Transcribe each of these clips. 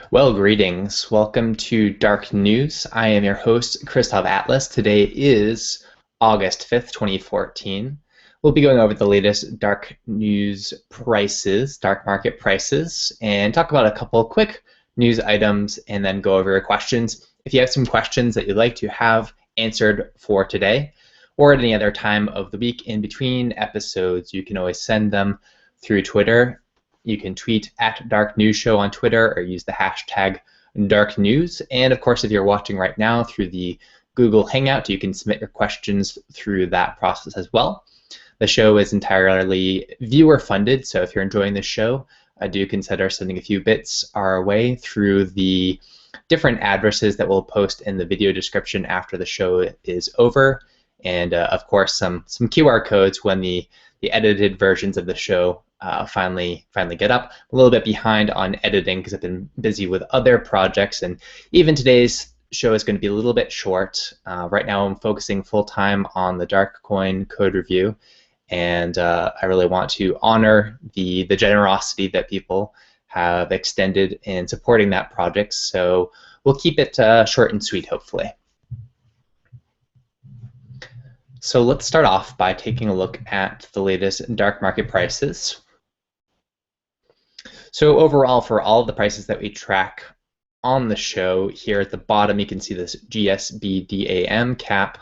Well, greetings. Welcome to Dark News. I am your host, Christoph Atlas. Today is August 5th, 2014. We'll be going over the latest dark news prices, dark market prices, and talk about a couple quick news items and then go over your questions. If you have some questions that you'd like to have answered for today or at any other time of the week in between episodes, you can always send them through Twitter. You can tweet at Dark News Show on Twitter or use the hashtag Dark News. And of course, if you're watching right now through the Google Hangout, you can submit your questions through that process as well. The show is entirely viewer funded, so if you're enjoying the show, do consider sending a few bits our way through the different addresses that we'll post in the video description after the show is over. And of course, some QR codes when the edited versions of the show finally get up. A little bit behind on editing because I've been busy with other projects, and even today's show is going to be a little bit short. Right now I'm focusing full-time on the Dark Coin code review, and I really want to honor the generosity that people have extended in supporting that project, so we'll keep it short and sweet, hopefully. So let's start off by taking a look at the latest dark market prices. So overall, for all of the prices that we track on the show, here at the bottom you can see this GSBDAM cap.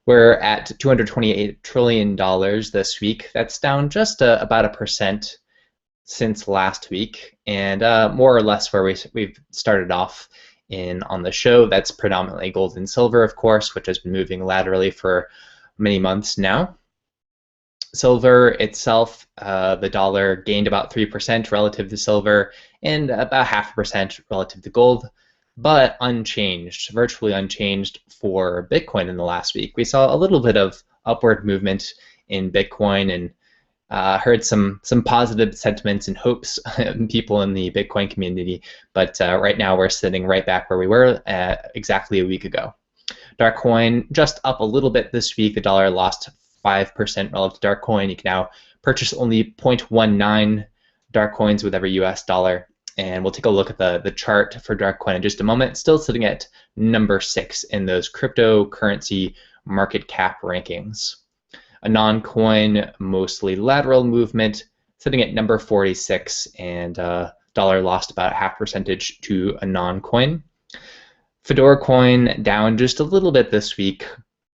We're at $228 trillion this week. That's down just about 1% since last week, and more or less where we've started off on the show. That's predominantly gold and silver, of course, which has been moving laterally for many months now. Silver itself, the dollar gained about 3% relative to silver and about 0.5% relative to gold, but unchanged, virtually unchanged for Bitcoin in the last week. We saw a little bit of upward movement in Bitcoin and heard some positive sentiments and hopes in people in the Bitcoin community, but right now we're sitting right back where we were exactly a week ago. Dark coin just up a little bit this week. The dollar lost 5% relative to dark coin. You can now purchase only 0.19 dark coins with every US dollar. And we'll take a look at the chart for dark coin in just a moment. Still sitting at number 6 in those cryptocurrency market cap rankings. A non-coin, mostly lateral movement, sitting at number 46, and dollar lost about 0.5% to a non-coin. Fedora coin down just a little bit this week.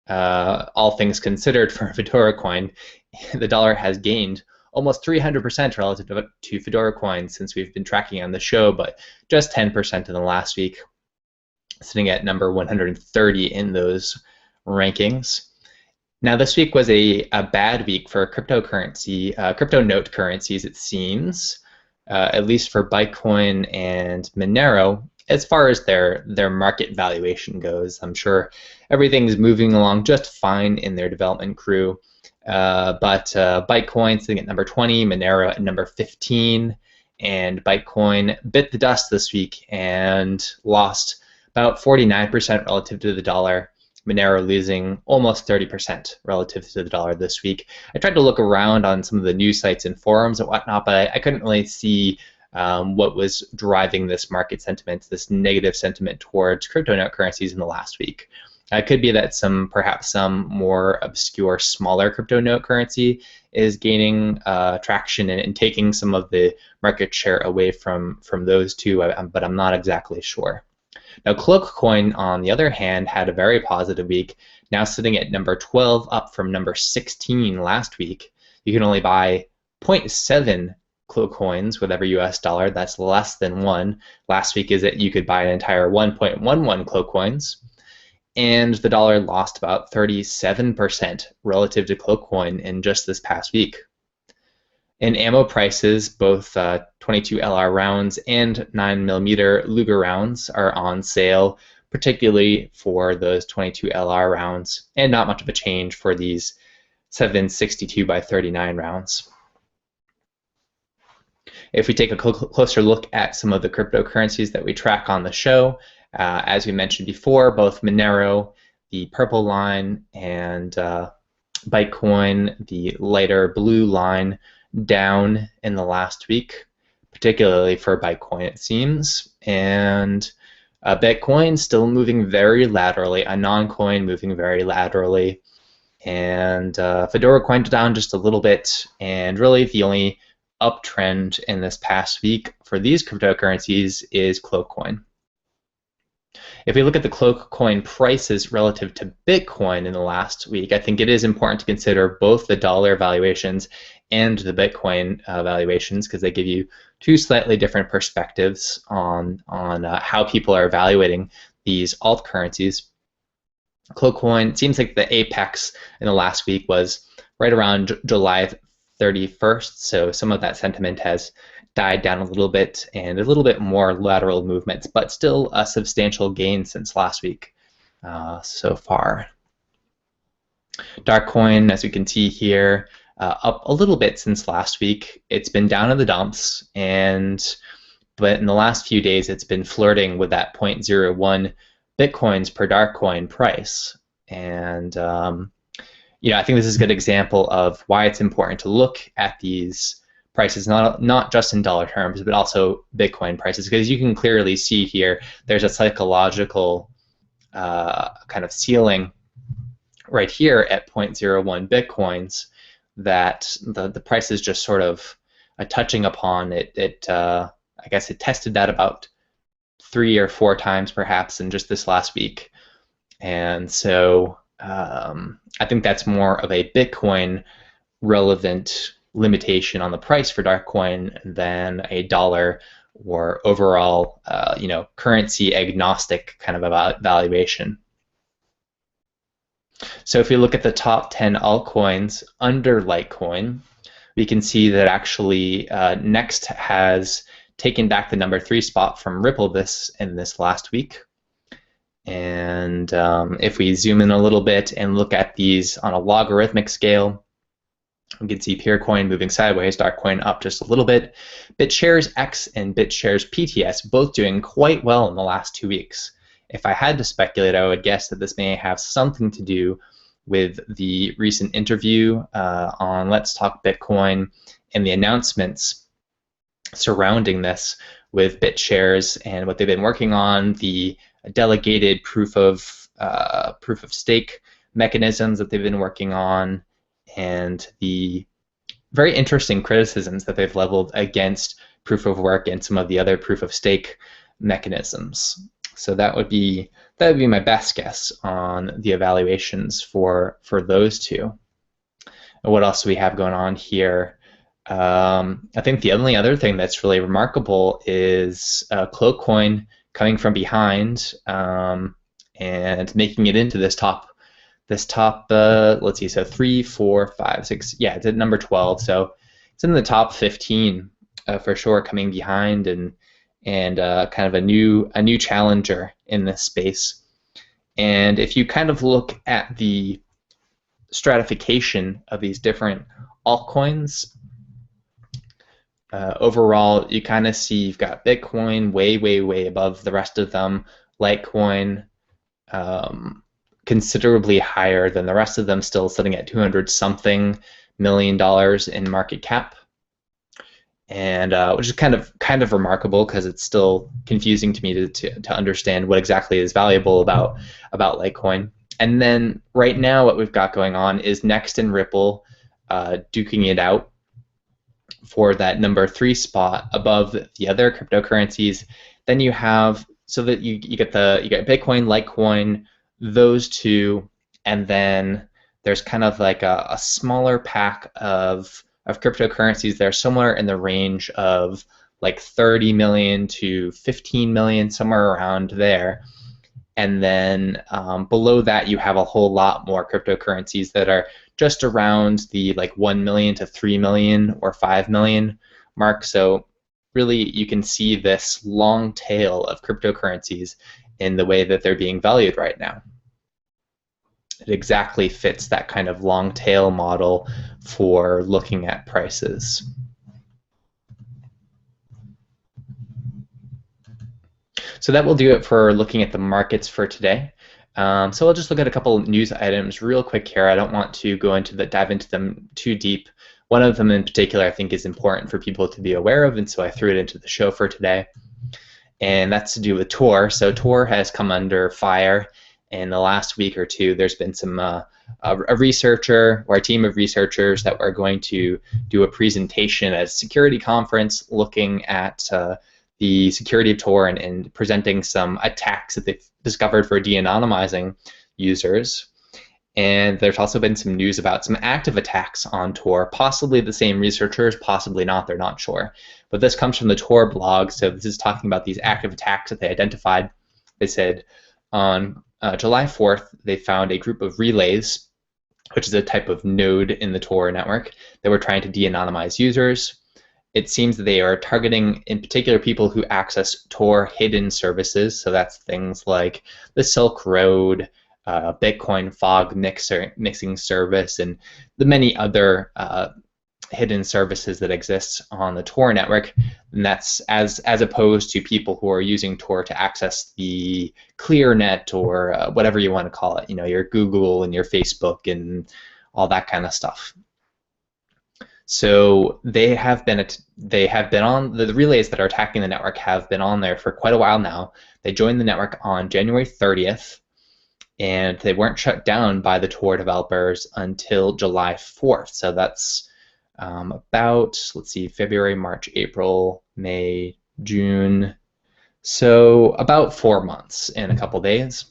All things considered, for Fedora coin, the dollar has gained almost 300% relative to Fedora coin since we've been tracking on the show, but just 10% in the last week, sitting at number 130 in those rankings. Now, this week was a bad week for cryptocurrency, crypto note currencies, it seems, at least for Bitcoin and Monero. As far as their market valuation goes, I'm sure everything's moving along just fine in their development crew. But Bitcoin sitting at number 20, Monero at number 15, and Bitcoin bit the dust this week and lost about 49% relative to the dollar. Monero losing almost 30% relative to the dollar this week. I tried to look around on some of the news sites and forums and whatnot, but I couldn't really see what was driving this market sentiment, this negative sentiment towards cryptocurrencies in the last week. It could be that perhaps some more obscure, smaller crypto note currency is gaining traction and taking some of the market share away from those two, but I'm not exactly sure. Now, Cloak Coin, on the other hand, had a very positive week, now sitting at number 12, up from number 16 last week. You can only buy 0.7 Cloak coins with every US dollar. That's less than 1. Last week is that you could buy an entire 1.11 Cloak coins. And the dollar lost about 37% relative to Cloak coin in just this past week. In ammo prices, both 22 LR rounds and 9mm Luger rounds are on sale, particularly for those 22 LR rounds, and not much of a change for these 7.62 by 39 rounds. If we take a closer look at some of the cryptocurrencies that we track on the show, as we mentioned before, both Monero, the purple line, and Bitcoin, the lighter blue line, down in the last week, particularly for Bitcoin, it seems. And Bitcoin still moving very laterally, a non-coin moving very laterally, and Fedora coin down just a little bit, and really the only uptrend in this past week for these cryptocurrencies is Cloakcoin. If we look at the Cloakcoin prices relative to Bitcoin in the last week, I think it is important to consider both the dollar valuations and the Bitcoin valuations, because they give you two slightly different perspectives on how people are evaluating these alt currencies. Cloakcoin seems like the apex in the last week was right around July 31st, so some of that sentiment has died down a little bit, and a little bit more lateral movements, but still a substantial gain since last week so far. Darkcoin, as we can see here, up a little bit since last week. It's been down in the dumps, but in the last few days it's been flirting with that 0.01 Bitcoins per Darkcoin price. And I think this is a good example of why it's important to look at these prices, not just in dollar terms, but also Bitcoin prices, because you can clearly see here there's a psychological kind of ceiling right here at 0.01 Bitcoins that the price is just sort of touching upon it. I guess it tested that about 3 or 4 times perhaps in just this last week. And so I think that's more of a Bitcoin relevant limitation on the price for Darkcoin than a dollar or overall currency agnostic kind of evaluation. So if we look at the top 10 altcoins under Litecoin, we can see that actually Next has taken back the number 3 spot from Ripple in this last week. And if we zoom in a little bit and look at these on a logarithmic scale, we can see Peercoin moving sideways, Darkcoin up just a little bit. BitShares X and BitShares PTS both doing quite well in the last 2 weeks. If I had to speculate, I would guess that this may have something to do with the recent interview on Let's Talk Bitcoin and the announcements surrounding this with BitShares and what they've been working on, the delegated proof of stake mechanisms that they've been working on, and the very interesting criticisms that they've leveled against proof of work and some of the other proof of stake mechanisms. So that would be my best guess on the evaluations for those two. And what else do we have going on here? I think the only other thing that's really remarkable is Cloakcoin coming from behind and making it into this top. Let's see, so 3, 4, 5, 6. Yeah, it's at number 12. So it's in the top 15 for sure, coming behind and kind of a new challenger in this space. And if you kind of look at the stratification of these different altcoins, overall you kind of see you've got Bitcoin way above the rest of them, Litecoin considerably higher than the rest of them, still sitting at $200-something million in market cap. And which is kind of remarkable, because it's still confusing to me to understand what exactly is valuable about Litecoin. And then right now what we've got going on is Next and Ripple duking it out for that number 3 spot above the other cryptocurrencies. Then you have, so that you get Bitcoin, Litecoin, those two, and then there's kind of like a smaller pack of cryptocurrencies. They're somewhere in the range of like 30 million to 15 million, somewhere around there. And then below that you have a whole lot more cryptocurrencies that are just around the like 1 million to 3 million or 5 million mark. So really you can see this long tail of cryptocurrencies in the way that they're being valued right now. It exactly fits that kind of long tail model for looking at prices. So that will do it for looking at the markets for today. So I'll just look at a couple news items real quick here. I don't want to dive into them too deep. One of them in particular I think is important for people to be aware of, and so I threw it into the show for today. and that's to do with Tor. So Tor has come under fire in the last week or two. There's been a researcher or a team of researchers that are going to do a presentation at a security conference looking at the security of Tor and presenting some attacks that they've discovered for de-anonymizing users. And there's also been some news about some active attacks on Tor, possibly the same researchers, possibly not, they're not sure. But this comes from the Tor blog, so this is talking about these active attacks that they identified. They said on July 4th, they found a group of relays, which is a type of node in the Tor network, that were trying to de-anonymize users. It seems that they are targeting, in particular, people who access Tor hidden services, so that's things like the Silk Road, Bitcoin fog mixing service, and the many other hidden services that exist on the Tor network. And that's as opposed to people who are using Tor to access the ClearNet or whatever you want to call it, your Google and your Facebook and all that kind of stuff. So they have been on the relays that are attacking the network have been on there for quite a while now. They joined the network on January 30th. And they weren't shut down by the Tor developers until July 4th. So that's about, let's see, February, March, April, May, June. So about 4 months and a couple days.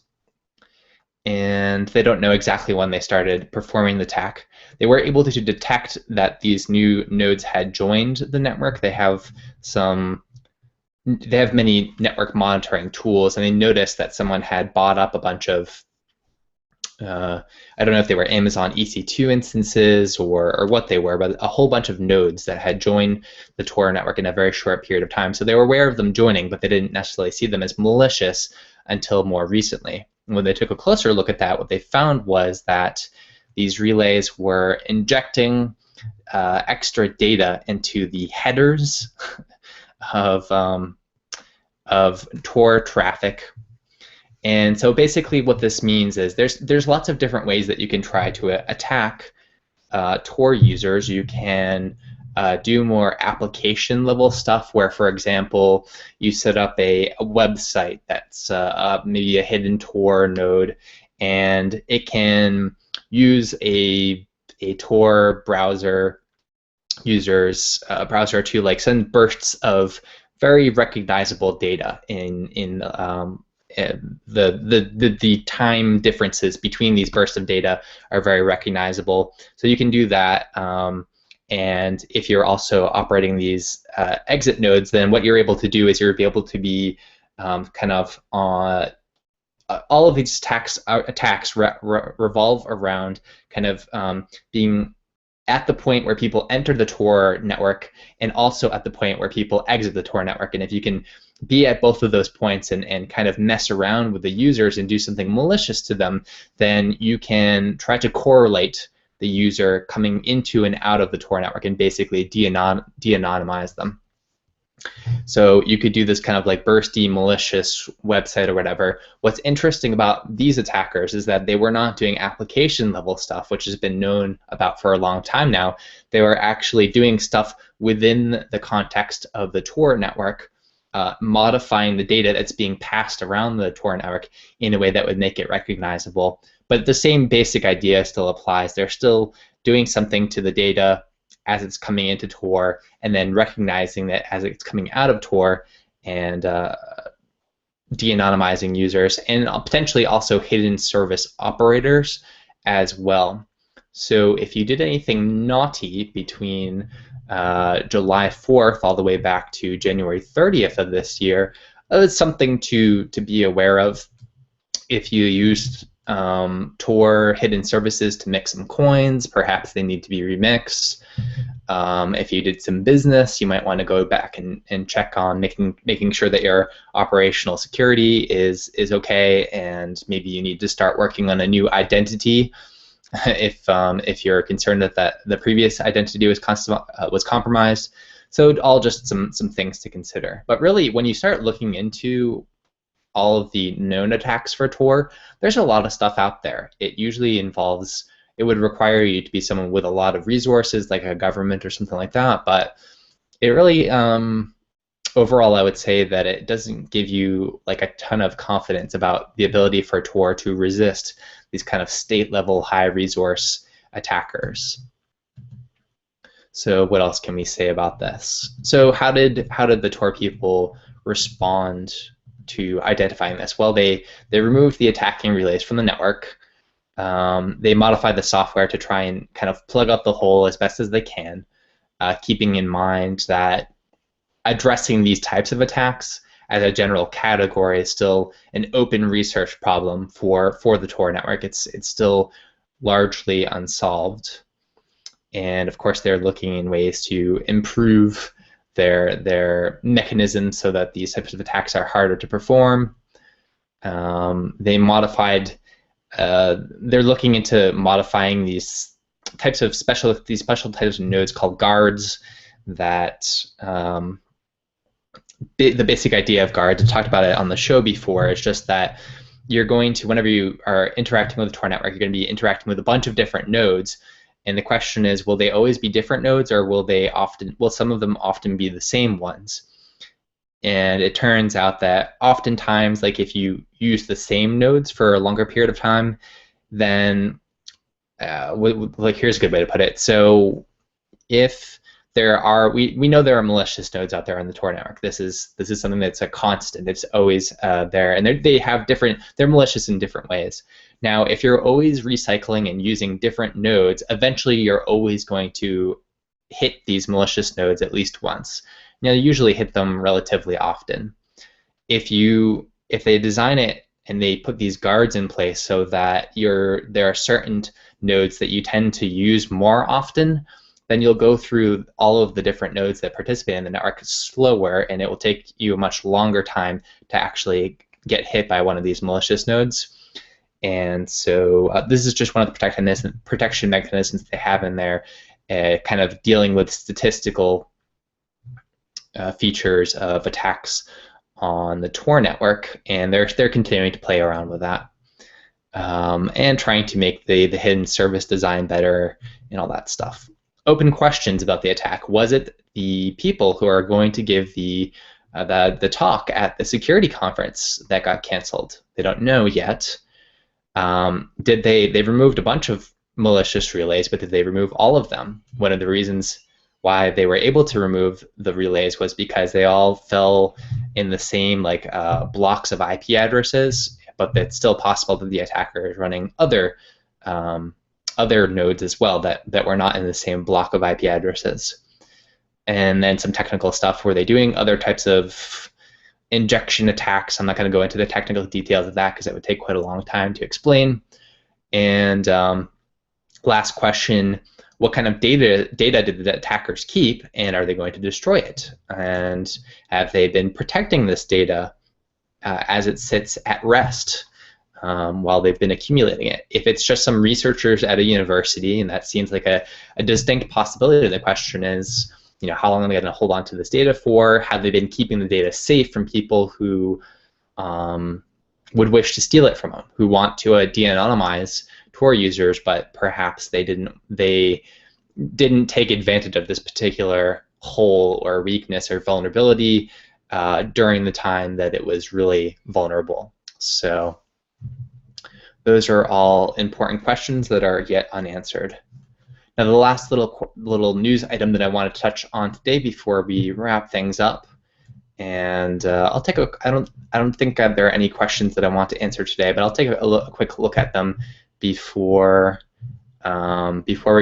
And they don't know exactly when they started performing the attack. They were able to detect that these new nodes had joined the network. They have many network monitoring tools, and they noticed that someone had bought up a bunch of I don't know if they were Amazon EC2 instances or what they were, but a whole bunch of nodes that had joined the Tor network in a very short period of time. So they were aware of them joining, but they didn't necessarily see them as malicious until more recently. And when they took a closer look at that, what they found was that these relays were injecting extra data into the headers of Tor traffic. And so basically what this means is there's lots of different ways that you can try to attack Tor users. You can do more application level stuff where, for example, you set up a website that's maybe a hidden Tor node, and it can use a Tor browser user's browser to like send bursts of very recognizable data in the time differences between these bursts of data are very recognizable. So you can do that. And if you're also operating these exit nodes, then what you're able to do is you're able to be kind of on all of these attacks revolve around kind of being at the point where people enter the Tor network and also at the point where people exit the Tor network. And if you can be at both of those points and kind of mess around with the users and do something malicious to them, then you can try to correlate the user coming into and out of the Tor network and basically de-anonymize them. So you could do this kind of like bursty, malicious website or whatever. What's interesting about these attackers is that they were not doing application level stuff, which has been known about for a long time now. They were actually doing stuff within the context of the Tor network, modifying the data that's being passed around the Tor network in a way that would make it recognizable. But the same basic idea still applies. They're still doing something to the data as it's coming into Tor, and then recognizing that as it's coming out of Tor and de-anonymizing users, and potentially also hidden service operators as well. So if you did anything naughty between July 4th all the way back to January 30th of this year, it's something to be aware of. If you used Tor hidden services to mix some coins, perhaps they need to be remixed. If you did some business, you might want to go back and check on making sure that your operational security is okay, and maybe you need to start working on a new identity if you're concerned that the previous identity was compromised. So all just some things to consider. But really, when you start looking into all of the known attacks for Tor, there's a lot of stuff out there. It usually it would require you to be someone with a lot of resources, like a government or something like that, but it really overall, I would say that it doesn't give you like a ton of confidence about the ability for Tor to resist these kind of state level high resource attackers. So what else can we say about this? So how did the Tor people respond to identifying this? Well, they removed the attacking relays from the network. They modified the software to try and kind of plug up the hole as best as they can, keeping in mind that addressing these types of attacks as a general category is still an open research problem for the Tor network. It's still largely unsolved. And of course, they're looking in ways to improve their mechanisms so that these types of attacks are harder to perform. They modified. They're looking into modifying these special types of nodes called guards. That the basic idea of guards, I've talked about it on the show before. It's just that you're going to, whenever you are interacting with a Tor network, you're going to be interacting with a bunch of different nodes. And the question is, will they always be different nodes, or will some of them often be the same ones? And it turns out that oftentimes, like if you use the same nodes for a longer period of time, then like here's a good way to put it. So if there are, we know there are malicious nodes out there on the Tor network. This is something that's a constant. It's always there, and they're malicious in different ways. Now, if you're always recycling and using different nodes, eventually you're always going to hit these malicious nodes at least once. Now, you usually hit them relatively often. If they design it and they put these guards in place so that there are certain nodes that you tend to use more often, then you'll go through all of the different nodes that participate in the network slower, and it will take you a much longer time to actually get hit by one of these malicious nodes. And so this is just one of the protection mechanisms they have in there, kind of dealing with statistical features of attacks on the Tor network, and they're continuing to play around with that, and trying to make the hidden service design better and all that stuff. Open questions about the attack. Was it the people who are going to give the talk at the security conference that got canceled? They don't know yet. They removed a bunch of malicious relays, but did they remove all of them? One of the reasons why they were able to remove the relays was because they all fell in the same blocks of IP addresses, but it's still possible that the attacker is running other nodes as well that were not in the same block of IP addresses. And then some technical stuff. Were they doing other types of injection attacks? I'm not going to go into the technical details of that because it would take quite a long time to explain. And last question, what kind of data did the attackers keep, and are they going to destroy it? And have they been protecting this data as it sits at rest while they've been accumulating it? If it's just some researchers at a university, and that seems like a distinct possibility, the question is, how long are they going to hold on to this data for? Have they been keeping the data safe from people who would wish to steal it from them, who want to de-anonymize Tor users, but perhaps they didn't take advantage of this particular hole or weakness or vulnerability during the time that it was really vulnerable? So those are all important questions that are yet unanswered. Now, the last little news item that I want to touch on today before we wrap things up, and I don't think there are any questions that I want to answer today, but I'll take a quick look at them before we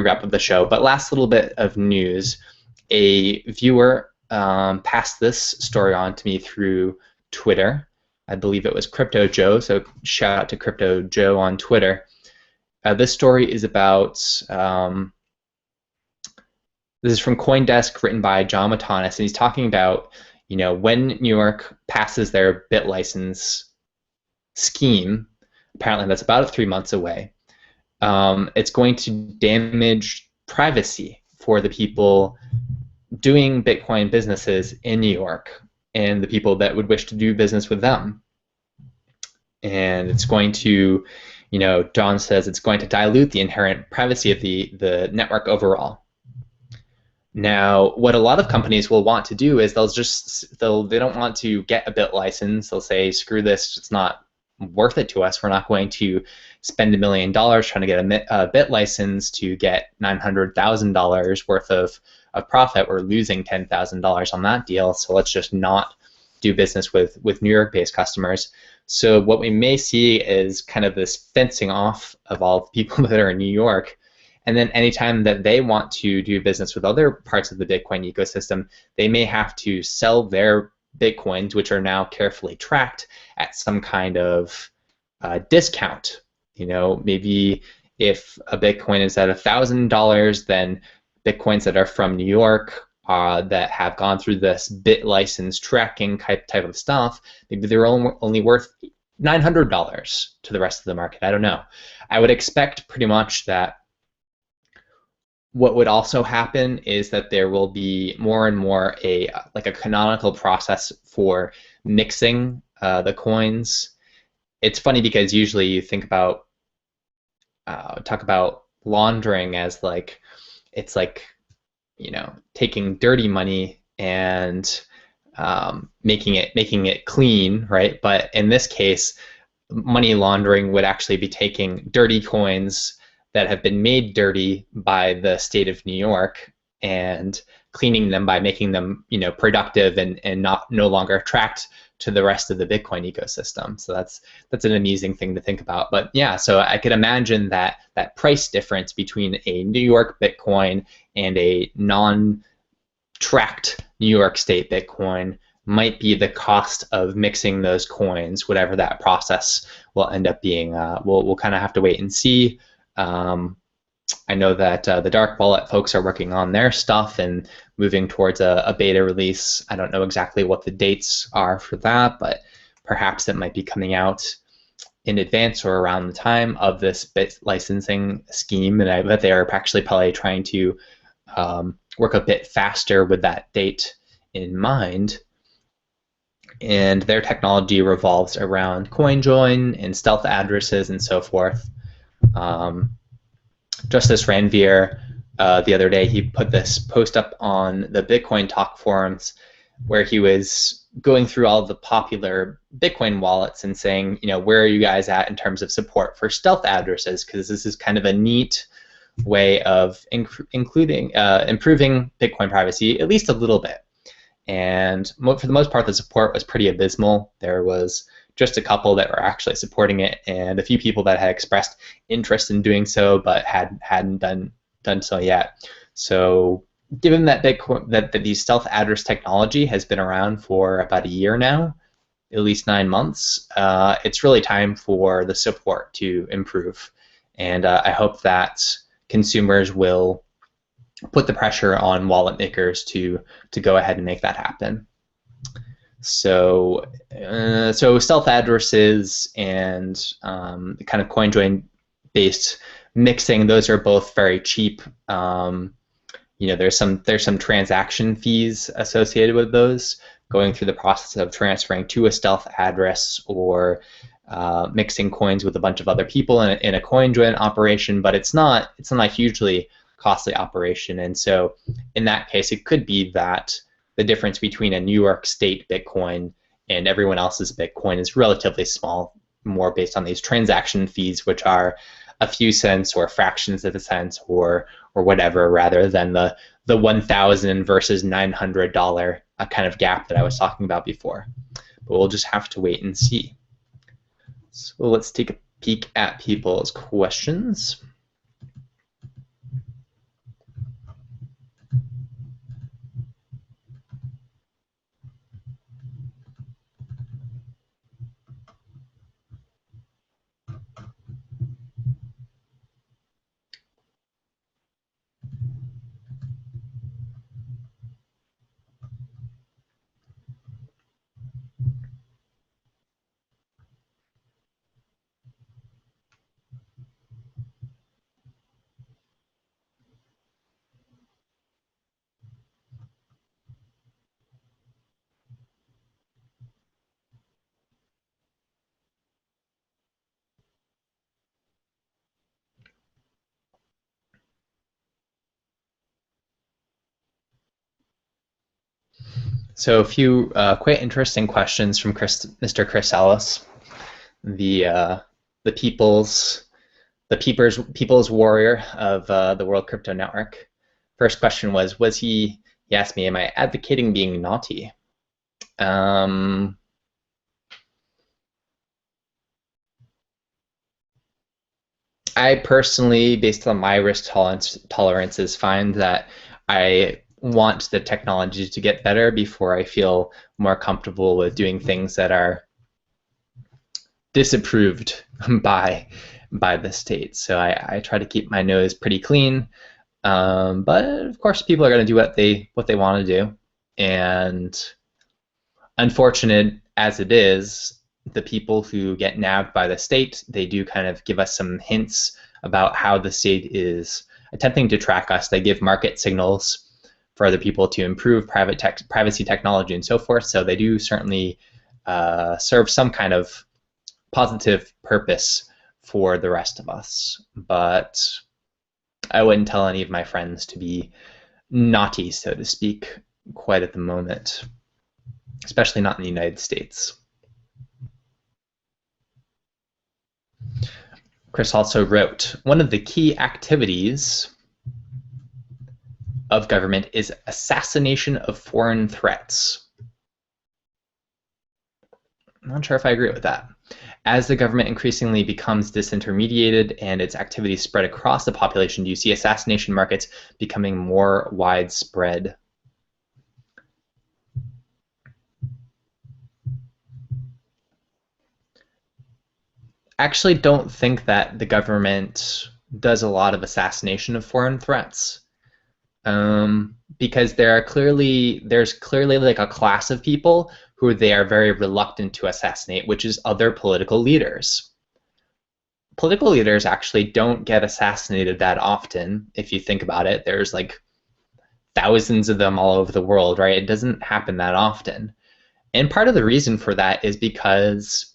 wrap up the show. But last little bit of news: a viewer passed this story on to me through Twitter. I believe it was Crypto Joe, so shout out to Crypto Joe on Twitter. This story is about. This is from CoinDesk, written by John Matanis, and he's talking about, when New York passes their bit license scheme. Apparently, that's about 3 months away. It's going to damage privacy for the people doing Bitcoin businesses in New York and the people that would wish to do business with them. And it's going to, John says it's going to dilute the inherent privacy of the network overall. Now, what a lot of companies will want to do is they don't want to get a bit license. They'll say, screw this, it's not worth it to us. We're not going to spend $1 million trying to get a bit license to get $900,000 worth of profit. We're losing $10,000 on that deal, so let's just not do business with New York-based customers. So what we may see is kind of this fencing off of all the people that are in New York. And then anytime that they want to do business with other parts of the Bitcoin ecosystem, they may have to sell their Bitcoins, which are now carefully tracked, at some kind of discount. Maybe if a Bitcoin is at $1,000, then Bitcoins that are from New York that have gone through this bit license tracking type of stuff, maybe they're only worth $900 to the rest of the market. I don't know. I would expect pretty much that what would also happen is that there will be more and more a canonical process for mixing the coins. It's funny because usually you think about talk about laundering as it's like taking dirty money and making it clean, right? But in this case, money laundering would actually be taking dirty coins that have been made dirty by the state of New York and cleaning them by making them productive and not no longer attract to the rest of the Bitcoin ecosystem. So that's an amusing thing to think about. But yeah, so I could imagine that price difference between a New York Bitcoin and a non-tracked New York State Bitcoin might be the cost of mixing those coins, whatever that process will end up being. We'll kind of have to wait and see. I know that the Dark Wallet folks are working on their stuff and moving towards a beta release. I don't know exactly what the dates are for that, but perhaps it might be coming out in advance or around the time of this bit licensing scheme. And I bet they are actually probably trying to work a bit faster with that date in mind. And their technology revolves around CoinJoin and stealth addresses and so forth. Justice Ranvier, the other day, he put this post up on the Bitcoin Talk forums where he was going through all the popular Bitcoin wallets and saying, where are you guys at in terms of support for stealth addresses? Because this is kind of a neat way of improving Bitcoin privacy, at least a little bit. And for the most part, the support was pretty abysmal. There was just a couple that were actually supporting it, and a few people that had expressed interest in doing so, but hadn't done so yet. So, given that Bitcoin, that the stealth address technology has been around for about a year now, at least 9 months, it's really time for the support to improve. And I hope that consumers will put the pressure on wallet makers to go ahead and make that happen. So stealth addresses and the kind of CoinJoin based mixing, those are both very cheap. There's some transaction fees associated with those, going through the process of transferring to a stealth address or mixing coins with a bunch of other people in a CoinJoin operation, but it's not a hugely costly operation. And so in that case, it could be that the difference between a New York State Bitcoin and everyone else's Bitcoin is relatively small, more based on these transaction fees, which are a few cents or fractions of a cent or whatever, rather than the $1,000 versus $900 kind of gap that I was talking about before. But we'll just have to wait and see. So let's take a peek at people's questions. So a few quite interesting questions from Mr. Chris Ellis, the uh, the people's warrior of the World Crypto Network. First question was he? He asked me, "Am I advocating being naughty?" Um, I personally, based on my risk tolerances, find that I want the technology to get better before I feel more comfortable with doing things that are disapproved by the state. So I try to keep my nose pretty clean. But of course, people are going to do what they want to do, and unfortunate as it is, the people who get nabbed by the state, they do kind of give us some hints about how the state is attempting to track us. They give market signals for other people to improve privacy technology and so forth. So they do certainly serve some kind of positive purpose for the rest of us. But I wouldn't tell any of my friends to be naughty, so to speak, quite at the moment, especially not in the United States. Chris also wrote, one of the key activities of government is assassination of foreign threats. I'm not sure if I agree with that. As the government increasingly becomes disintermediated and its activities spread across the population, do you see assassination markets becoming more widespread? Actually don't think that the government does a lot of assassination of foreign threats. Because there's clearly like a class of people who they are very reluctant to assassinate, which is other political leaders. Political leaders actually don't get assassinated that often, if you think about it. There's like thousands of them all over the world, right? It doesn't happen that often. And part of the reason for that is because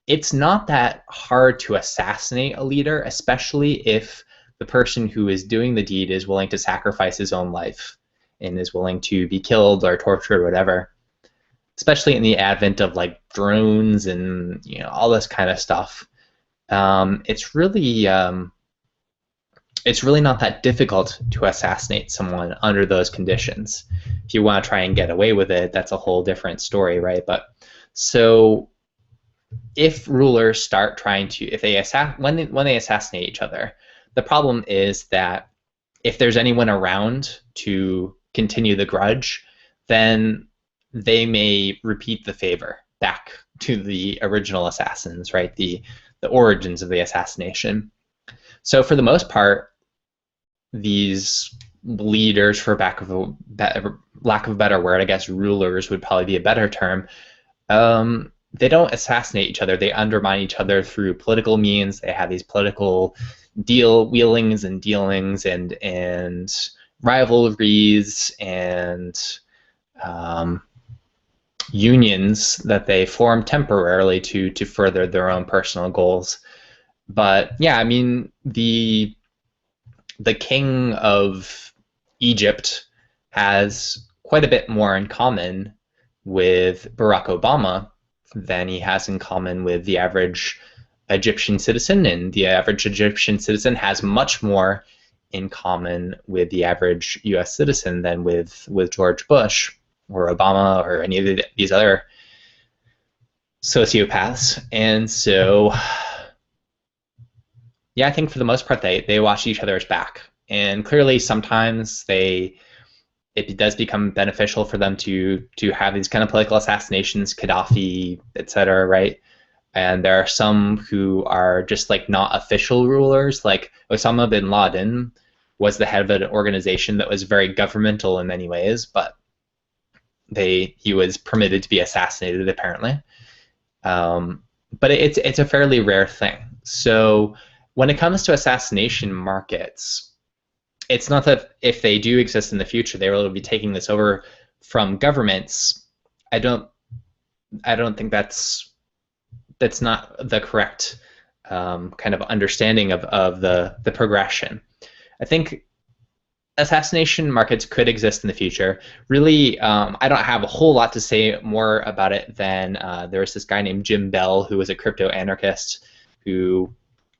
it's not that hard to assassinate a leader, especially if the person who is doing the deed is willing to sacrifice his own life and is willing to be killed or tortured or whatever. Especially in the advent of like drones and all this kind of stuff, it's really not that difficult to assassinate someone under those conditions. If you want to try and get away with it, that's a whole different story, right? But so if rulers start trying to, if they when they assassinate each other, the problem is that if there's anyone around to continue the grudge, then they may repeat the favor back to the original assassins, right? The origins of the assassination. So for the most part, these leaders, for lack of a better word, I guess rulers would probably be a better term. They don't assassinate each other. They undermine each other through political means. They have these political wheelings and dealings and rivalries and unions that they form temporarily to further their own personal goals. But yeah, I mean the king of Egypt has quite a bit more in common with Barack Obama than he has in common with the average Egyptian citizen, and the average Egyptian citizen has much more in common with the average U.S. citizen than with George Bush or Obama or any of these other sociopaths. And so, yeah, I think for the most part they watch each other's back, and clearly sometimes it does become beneficial for them to have these kind of political assassinations, Gaddafi, etc., right? And there are some who are just like not official rulers, like Osama bin Laden was the head of an organization that was very governmental in many ways, but he was permitted to be assassinated apparently. But it's a fairly rare thing. So when it comes to assassination markets, it's not that if they do exist in the future, they will be taking this over from governments. I don't think that's not the correct kind of understanding of the progression. I think assassination markets could exist in the future. Really, I don't have a whole lot to say more about it than there was this guy named Jim Bell who was a crypto anarchist who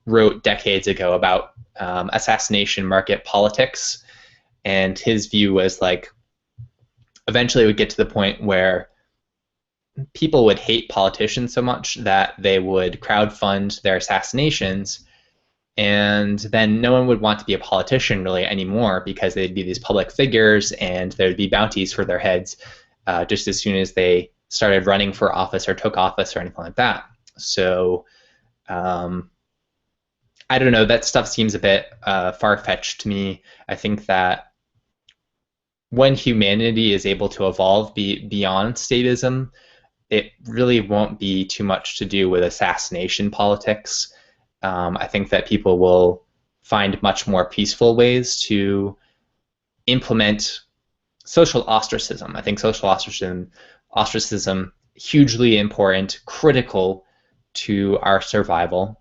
wrote decades ago about assassination market politics, and his view was like eventually it would get to the point where people would hate politicians so much that they would crowdfund their assassinations, and then no one would want to be a politician really anymore because they'd be these public figures and there'd be bounties for their heads just as soon as they started running for office or took office or anything like that. So I don't know, that stuff seems a bit far-fetched to me. I think that when humanity is able to evolve beyond statism, it really won't be too much to do with assassination politics. I think that people will find much more peaceful ways to implement social ostracism. I think social ostracism hugely important, critical to our survival,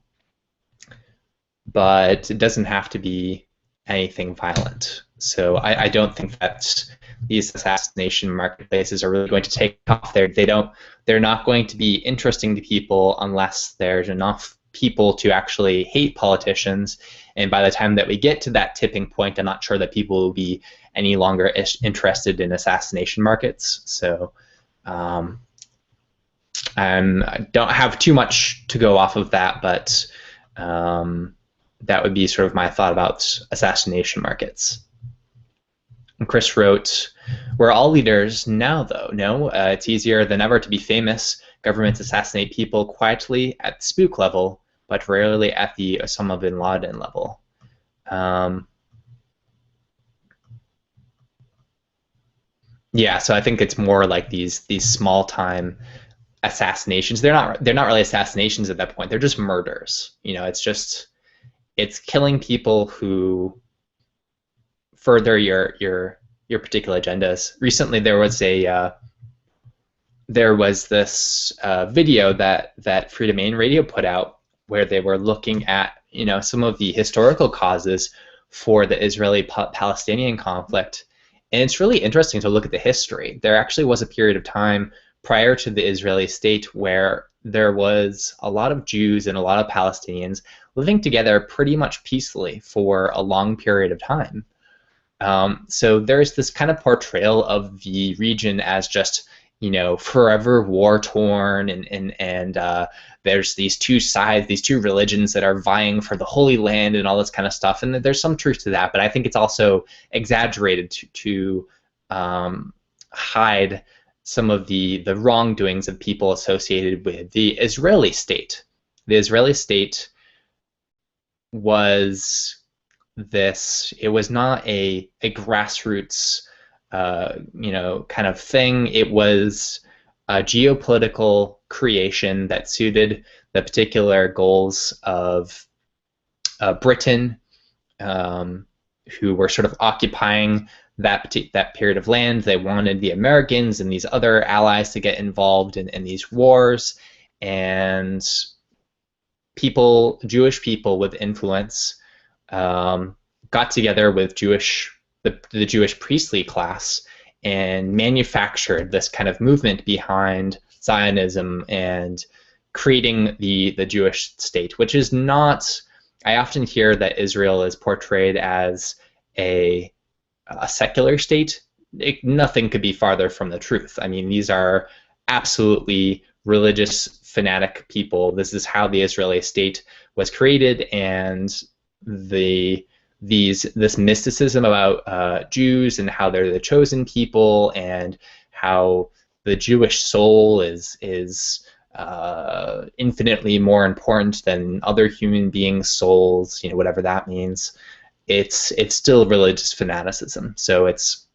but it doesn't have to be anything violent. So I don't think that these assassination marketplaces are really going to take off. They're not going to be interesting to people unless there's enough people to actually hate politicians. And by the time that we get to that tipping point, I'm not sure that people will be any longer interested in assassination markets. So I don't have too much to go off of that, but that would be sort of my thought about assassination markets. And Chris wrote, "We're all leaders now, though. No, it's easier than ever to be famous. Governments assassinate people quietly at the spook level, but rarely at the Osama bin Laden level." Yeah, so I think it's more like these small time assassinations. They're not really assassinations at that point. They're just murders. It's killing people who further your particular agendas. Recently, there was this video that Freedom Main Radio put out where they were looking at some of the historical causes for the Israeli-Palestinian conflict, and it's really interesting to look at the history. There actually was a period of time prior to the Israeli state where there was a lot of Jews and a lot of Palestinians living together pretty much peacefully for a long period of time. So there's this kind of portrayal of the region as just forever war torn, and there's these two sides, these two religions that are vying for the Holy Land and all this kind of stuff, and there's some truth to that, but I think it's also exaggerated to hide some of the wrongdoings of people associated with the Israeli state. The Israeli state was it was not a grassroots kind of thing. It was a geopolitical creation that suited the particular goals of Britain, who were sort of occupying that period of land. They wanted the Americans and these other allies to get involved in these wars, and Jewish people with influence got together with the Jewish priestly class and manufactured this kind of movement behind Zionism and creating the Jewish state, which is not. I often hear that Israel is portrayed as a secular state. Nothing could be farther from the truth. I mean, these are absolutely religious, fanatic people. This is how the Israeli state was created, and this mysticism about Jews and how they're the chosen people and how the Jewish soul is infinitely more important than other human beings' souls, whatever that means. It's still religious fanaticism. So it's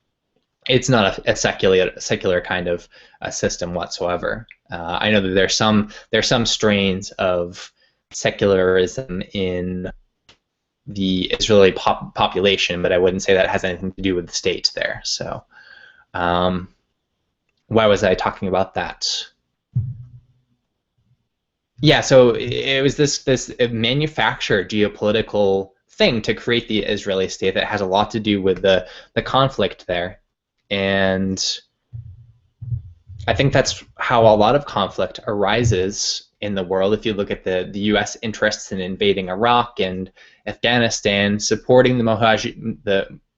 not a secular kind of system whatsoever. I know that there's some strains of secularism in the Israeli population, but I wouldn't say that has anything to do with the state there. So why was I talking about that? Yeah, so it was this manufactured geopolitical thing to create the Israeli state that has a lot to do with the conflict there. And I think that's how a lot of conflict arises in the world. If you look at the U.S. interests in invading Iraq and Afghanistan, supporting the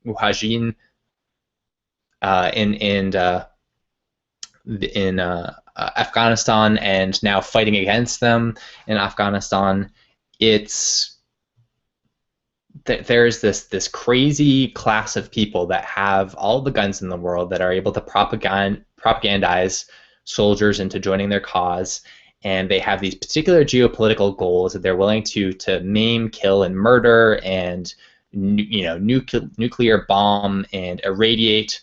Mujahideen in Afghanistan, and now fighting against them in Afghanistan, it's there's this crazy class of people that have all the guns in the world that are able to propagandize soldiers into joining their cause, and they have these particular geopolitical goals that they're willing to maim, kill, and murder, and nuclear bomb and irradiate,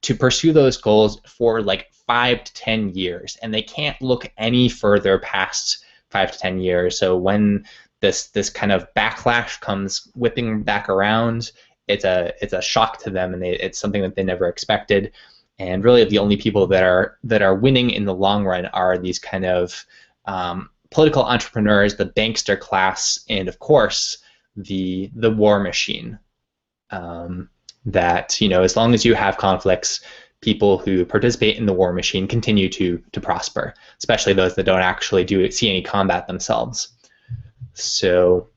to pursue those goals for like 5 to 10 years, and they can't look any further past 5 to 10 years. So when this kind of backlash comes whipping back around, it's a shock to them, and it's something that they never expected. And really, the only people that are winning in the long run are these kind of political entrepreneurs, the bankster class, and of course the war machine. That as long as you have conflicts, people who participate in the war machine continue to prosper, especially those that don't actually see any combat themselves. So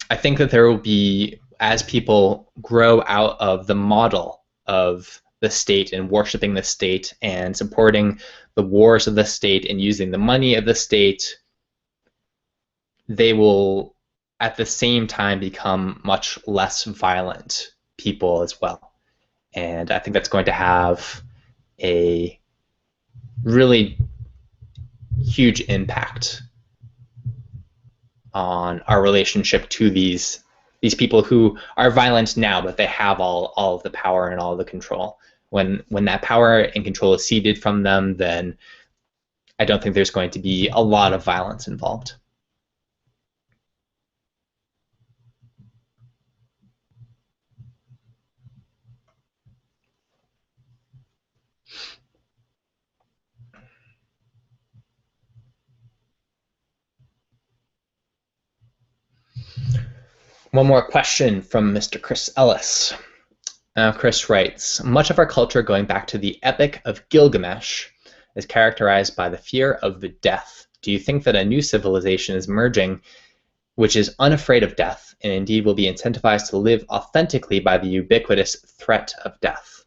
I think that there will be, as people grow out of the model of the state and worshiping the state and supporting the wars of the state and using the money of the state, they will at the same time become much less violent people as well. And I think that's going to have a really huge impact on our relationship to these people who are violent now, but they have all of the power and all of the control. When that power and control is ceded from them, then I don't think there's going to be a lot of violence involved. One more question from Mr. Chris Ellis. Chris writes, much of our culture going back to the Epic of Gilgamesh is characterized by the fear of the death. Do you think that a new civilization is emerging which is unafraid of death and indeed will be incentivized to live authentically by the ubiquitous threat of death?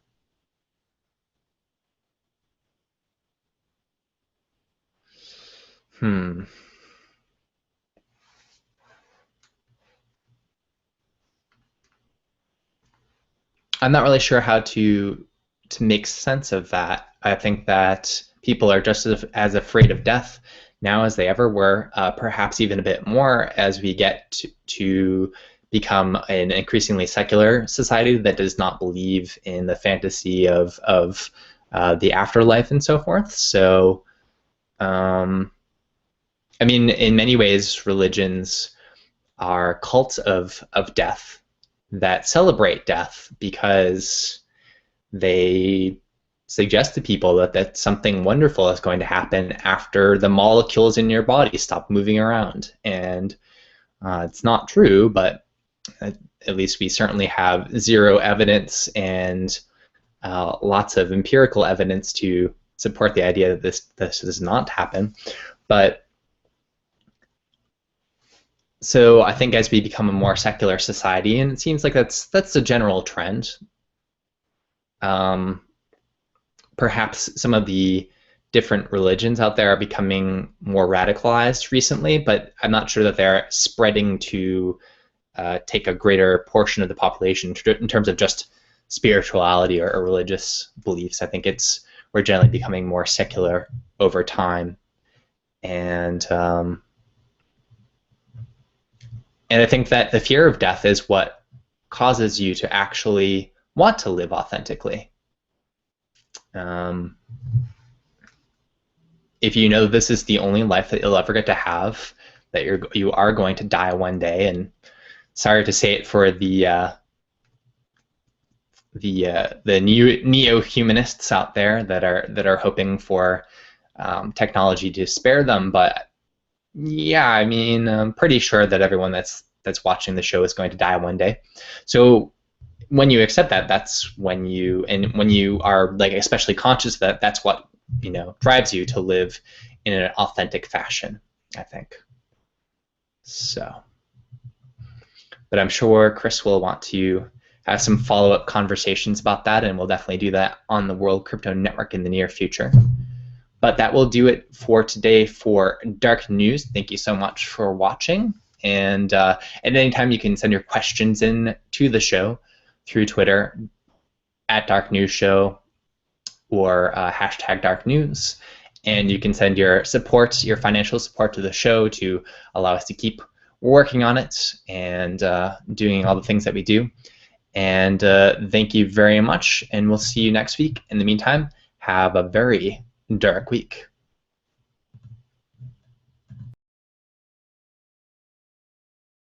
I'm not really sure how to make sense of that. I think that people are just as afraid of death now as they ever were, perhaps even a bit more as we get to become an increasingly secular society that does not believe in the fantasy of the afterlife and so forth. So, I mean, in many ways, religions are cults of death that celebrate death because they suggest to people that something wonderful is going to happen after the molecules in your body stop moving around. And it's not true, but at least we certainly have zero evidence and lots of empirical evidence to support the idea that this does not happen. But so I think as we become a more secular society, and it seems like that's the general trend, perhaps some of the different religions out there are becoming more radicalized recently, but I'm not sure that they're spreading to take a greater portion of the population in terms of just spirituality or religious beliefs. I think we're generally becoming more secular over time, and I think that the fear of death is what causes you to actually want to live authentically. If you know this is the only life that you'll ever get to have, that you are going to die one day, and sorry to say it for the neo-humanists out there that are hoping for technology to spare them, but yeah, I mean, I'm pretty sure that everyone that's that's watching the show is going to die one day. So when you accept that, that's when you are like especially conscious of that, that's what drives you to live in an authentic fashion, I think. So, but I'm sure Chris will want to have some follow-up conversations about that, and we'll definitely do that on the World Crypto Network in the near future. But that will do it for today for Dark News. Thank you so much for watching. And at any time, you can send your questions in to the show through Twitter at Dark News Show or hashtag Dark News. And you can send your support, your financial support to the show to allow us to keep working on it and doing all the things that we do. And thank you very much, and we'll see you next week. In the meantime, have a very dark week.